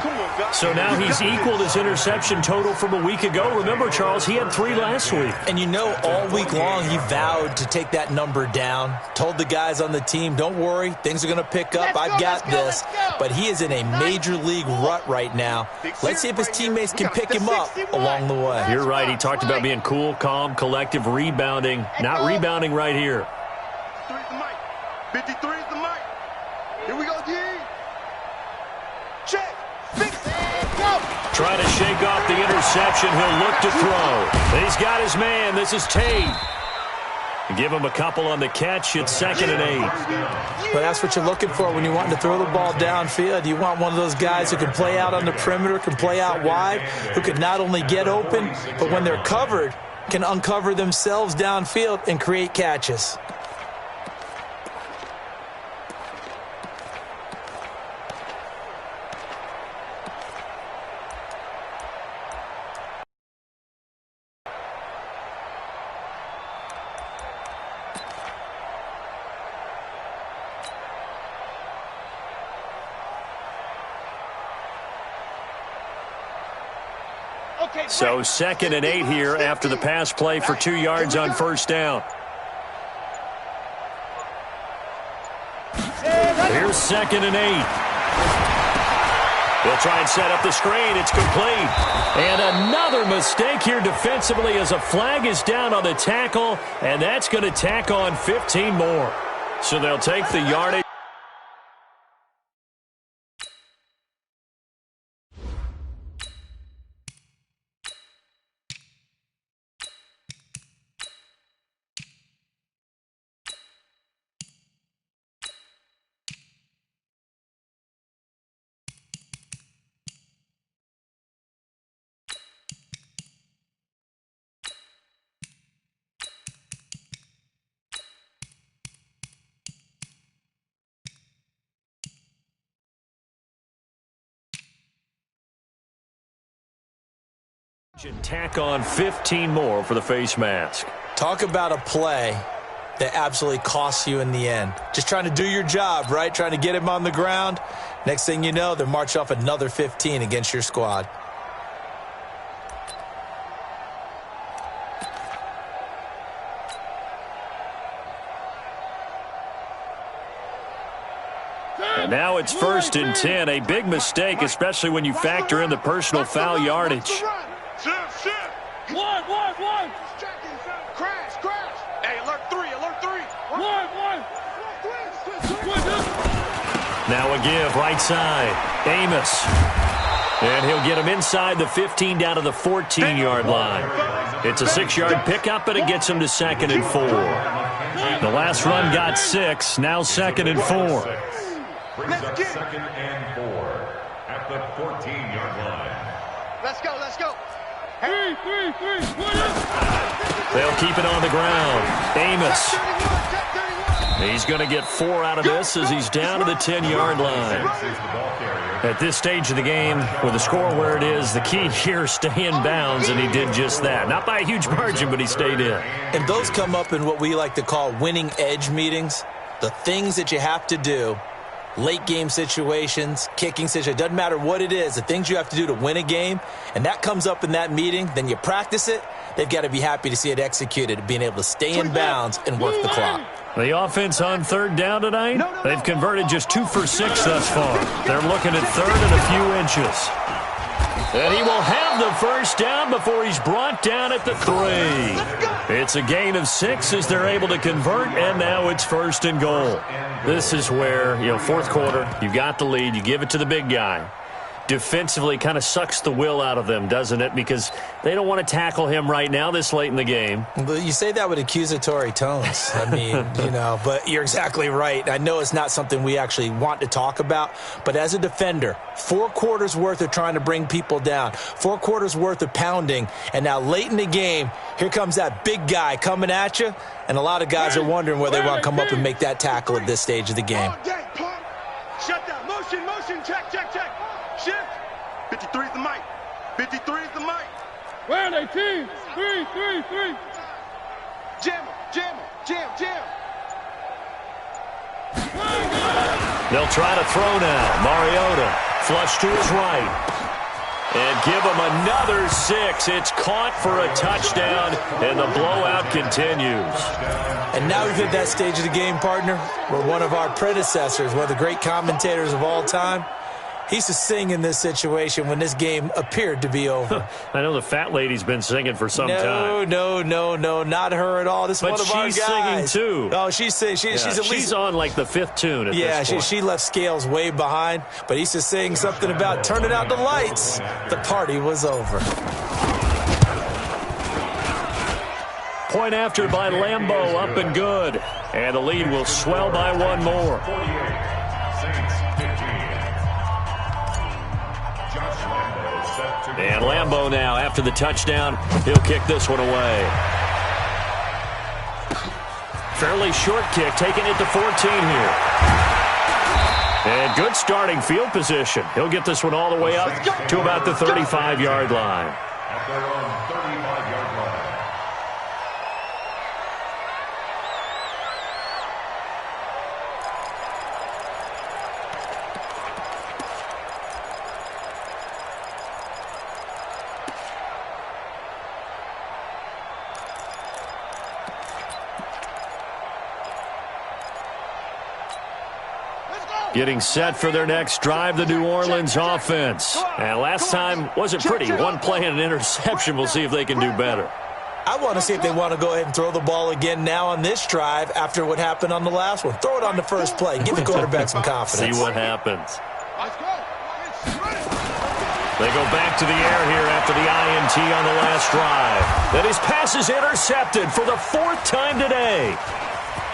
So now he's equaled his interception total from a week ago. Remember, Charles, he had 3 last week. And you know, all week long he vowed to take that number down. Told the guys on the team, don't worry, things are going to pick up. I've got this. But he is in a major league rut right now. Let's see if his teammates can pick him up along the way. You're right. He talked about being cool, calm, collective, rebounding. Not rebounding right here. 53 is the mic. Here we go, D. Check. Fix it. Go. Trying to shake off the interception. He'll look to throw. He's got his man. This is Tate. Give him a couple on the catch. It's 2nd and 8. But that's what you're looking for when you want to throw the ball downfield. You want one of those guys who can play out on the perimeter, can play out wide, who can not only get open, but when they're covered, can uncover themselves downfield and create catches. So 2nd and 8 here after the pass play for 2 yards on 1st down. Here's 2nd and 8. They'll try and set up the screen. It's complete. And another mistake here defensively as a flag is down on the tackle, and that's going to tack on 15 more. So they'll take the yardage. Tack on 15 more for the face mask. Talk about a play that absolutely costs you in the end. Just trying to do your job, right? Trying to get him on the ground. Next thing you know, they're marching off another 15 against your squad. And now it's 1st and 10. A big mistake, especially when you factor in the personal foul yardage. One. Crash. Hey, alert three. One. Now a give, right side. Amos. And he'll get him inside the 15 down to the 14-yard line. It's a 6-yard pickup, and it gets him to 2nd and 4. The last run got 6, now 2nd and 4. Brings up 2nd and 4 at the 14-yard line. Let's go. Three. They'll keep it on the ground. Amos. He's going to get 4 out of this as he's down to the 10-yard line. At this stage of the game, with the score where it is, the key here is stay in bounds, and he did just that. Not by a huge margin, but he stayed in. And those come up in what we like to call winning edge meetings. The things that you have to do, late game situations, kicking situations, doesn't matter what it is, the things you have to do to win a game, and that comes up in that meeting, then you practice it, they've got to be happy to see it executed, being able to stay in bounds and work the clock. The offense on 3rd down tonight, they've converted just 2 for 6 thus far. They're looking at 3rd and a few inches. And he will have the 1st down before he's brought down at the 3. It's a gain of 6 as they're able to convert, and now it's 1st and goal. This is where, 4th quarter, you got the lead, you give it to the big guy. Defensively kind of sucks the will out of them, doesn't it? Because they don't want to tackle him right now this late in the game. But you say that with accusatory tones. I mean, but you're exactly right. I know it's not something we actually want to talk about, but as a defender, 4 quarters worth of trying to bring people down, 4 quarters worth of pounding, and now late in the game, here comes that big guy coming at you, and a lot of guys are wondering whether they want to come up and make that tackle at this stage of the game. Shut down. Motion. Check. Shift. 53 is the mic. 53 is the mic. Where are they, team? 3. Jam. They'll try to throw now. Mariota, flush to his right. And give him another 6. It's caught for a touchdown, and the blowout continues. And now we've hit that stage of the game, partner, where one of our predecessors, one of the great commentators of all time, he used to sing in this situation when this game appeared to be over. I know the fat lady's been singing for some time. No, not her at all. This is one of our guys. But she's singing too. Oh, she's at least... She's on like the 5th tune at this point. She left Scales way behind, but he used to sing something about turning out the lights. The party was over. Point after by Lambeau, up and good. And the lead will swell by 1 more. 48, Saints 15. And Lambeau now, after the touchdown, he'll kick this one away. Fairly short kick, taking it to 14 here. And good starting field position. He'll get this one all the way up to about the 35-yard line. At their own 35-yard line. Getting set for their next drive, the New Orleans offense. And last time wasn't pretty. 1 play and an interception. We'll see if they can do better. I want to see if they want to go ahead and throw the ball again now on this drive after what happened on the last one. Throw it on the first play. Give the quarterback some confidence. See what happens. They go back to the air here after the INT on the last drive. Then his pass is intercepted for the 4th time today.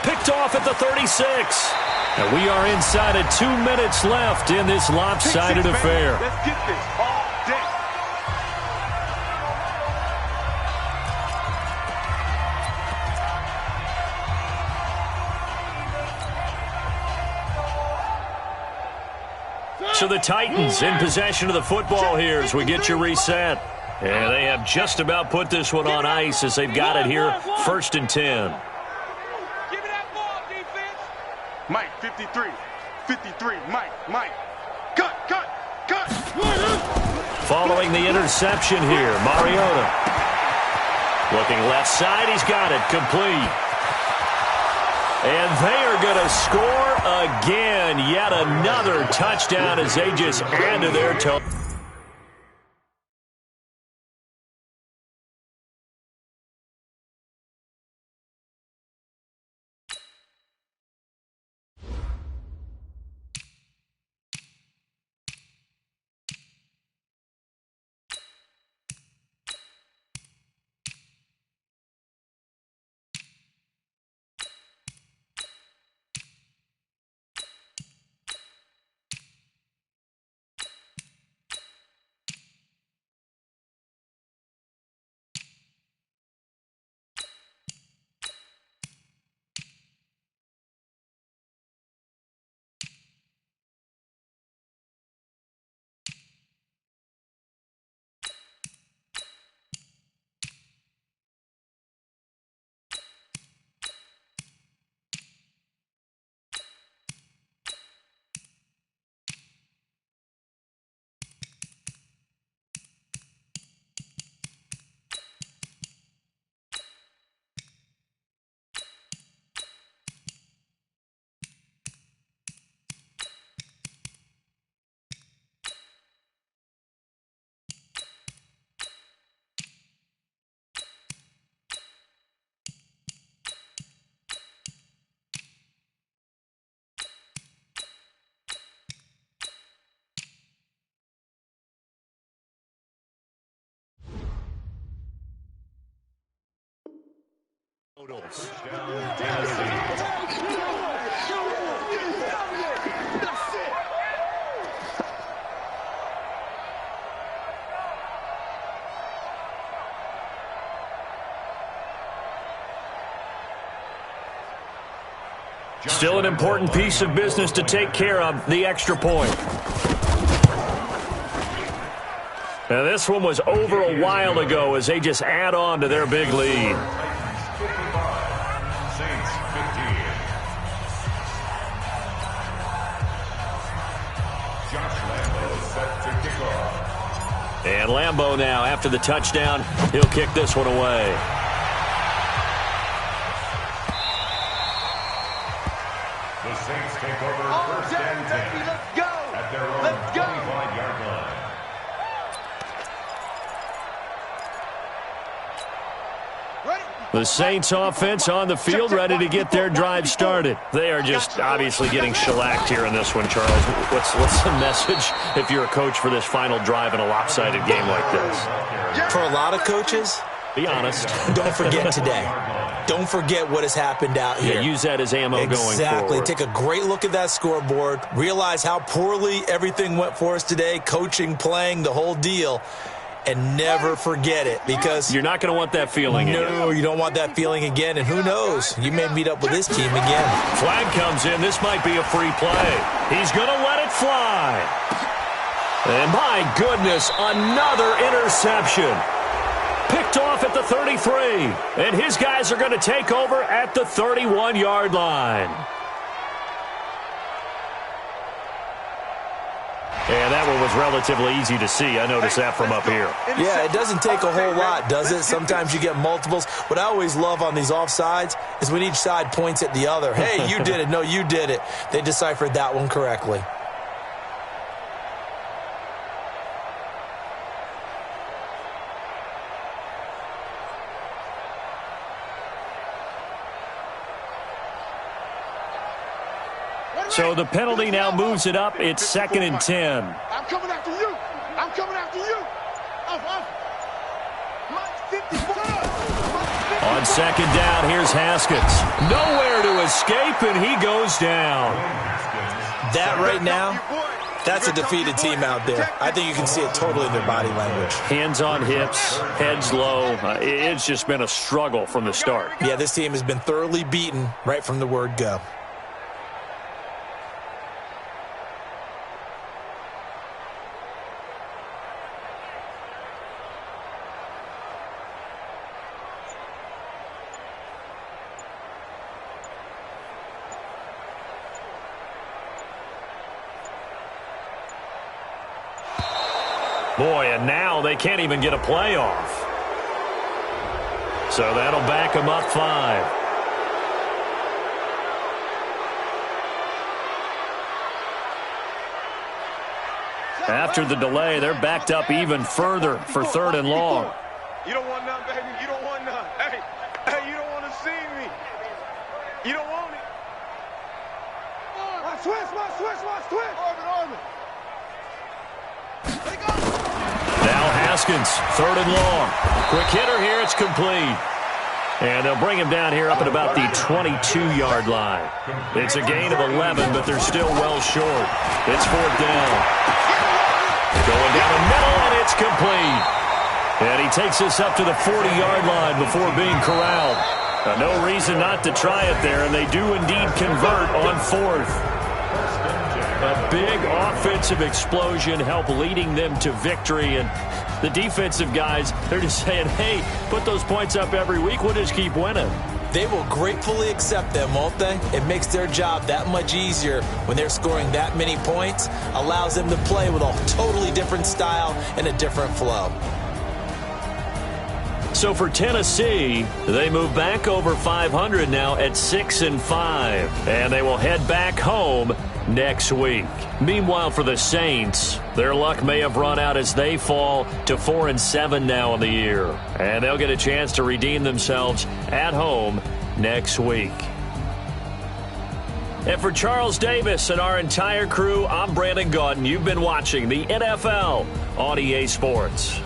Picked off at the 36. And we are inside of 2 minutes left in this lopsided affair. Let's get this all day. So the Titans in possession of the football here as we get you reset. And they have just about put this one on ice as they've got it here, 1st and 10. Give me that ball, defense. Mike, 53. 53. Mike. Cut. Following the interception here, Mariota. Looking left side, he's got it, complete. And they are going to score again. Yet another touchdown as they just add to their total. Still an important piece of business to take care of, the extra point. Now this one was over a while ago as they just add on to their big lead. And Lambeau now, after the touchdown, he'll kick this one away. The Saints take over 1st and 10 Let's go. at their own 25-yard line. The Saints offense on the field, ready to get their drive started. They are just obviously getting shellacked here in this one, Charles. What's the message if you're a coach for this final drive in a lopsided game like this? For a lot of coaches, Be honest. don't forget today. Don't forget what has happened out here. Yeah, use that as ammo going forward. Exactly. Take a great look at that scoreboard. Realize how poorly everything went for us today. Coaching, playing, the whole deal. And never forget it, because You're not going to want that feeling again. no, you don't want that feeling again. And who knows? You may meet up with this team again. Flag comes in. This might be a free play. He's going to let it fly. And my goodness, another interception. Picked off at the 33. And his guys are going to take over at the 31-yard line. And that one was relatively easy to see. I noticed that from up here. Yeah, it doesn't take a whole lot, does it? Sometimes you get multiples. What I always love on these offsides is when each side points at the other. Hey, you did it. No, you did it. They deciphered that one correctly. So the penalty now moves it up. It's 2nd and 10. I'm coming after you. I'm coming after you. On 2nd down, here's Haskins. Nowhere to escape, and he goes down. That right now, that's a defeated team out there. I think you can see it totally in their body language. Hands on hips, heads low. It's just been a struggle from the start. Yeah, this team has been thoroughly beaten right from the word go. Boy, and now they can't even get a playoff. So that'll back them up 5. After the delay, they're backed up even further for 3rd and long. You don't want none, baby. You don't want none. Hey, you don't want to see me. You don't want it. Watch switch. Orbit. Now Haskins, 3rd and long. Quick hitter here, it's complete. And they'll bring him down here up at about the 22-yard line. It's a gain of 11, but they're still well short. It's 4th down. Going down the middle, and it's complete. And he takes us up to the 40-yard line before being corralled. No reason not to try it there, and they do indeed convert on 4th. A big offensive explosion helped leading them to victory, and the defensive guys, they're just saying, hey, put those points up every week, we'll just keep winning. They will gratefully accept them, won't they? It makes their job that much easier when they're scoring that many points, allows them to play with a totally different style and a different flow. So for Tennessee, they move back over 500 now at 6-5, and they will head back home next week. Meanwhile, for the Saints, their luck may have run out as they fall to 4-7 now in the year, and they'll get a chance to redeem themselves at home next week. And for Charles Davis and our entire crew, I'm Brandon Gaudin. You've been watching the NFL on EA Sports.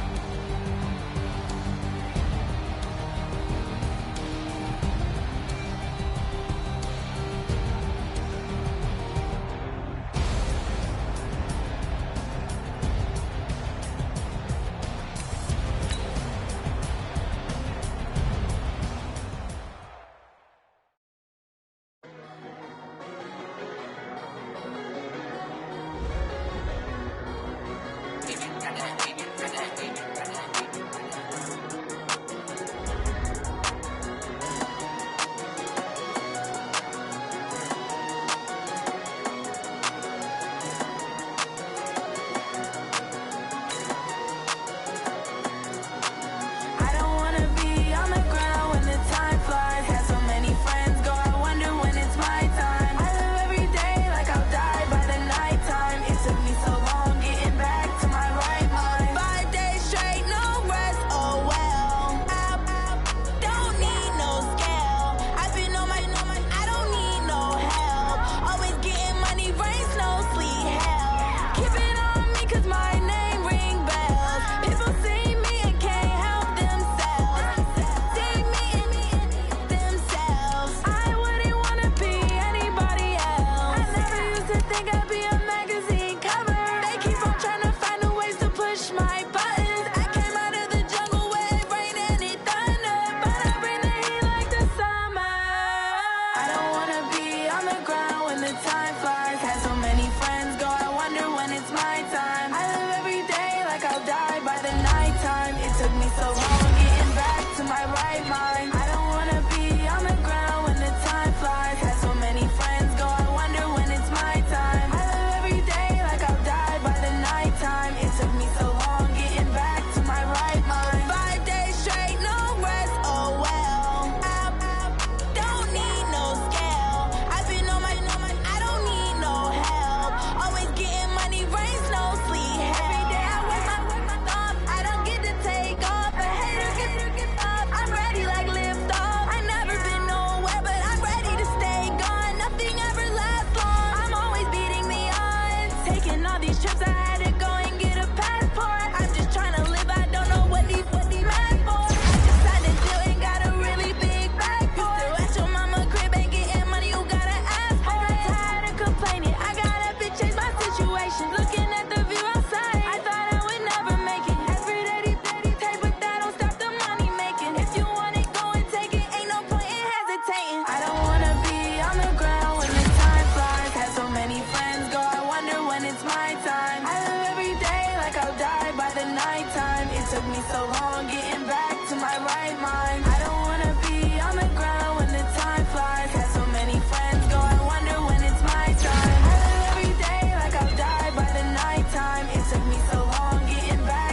Took me so long getting back.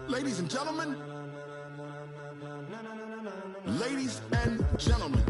Ladies and gentlemen. Ladies and gentlemen.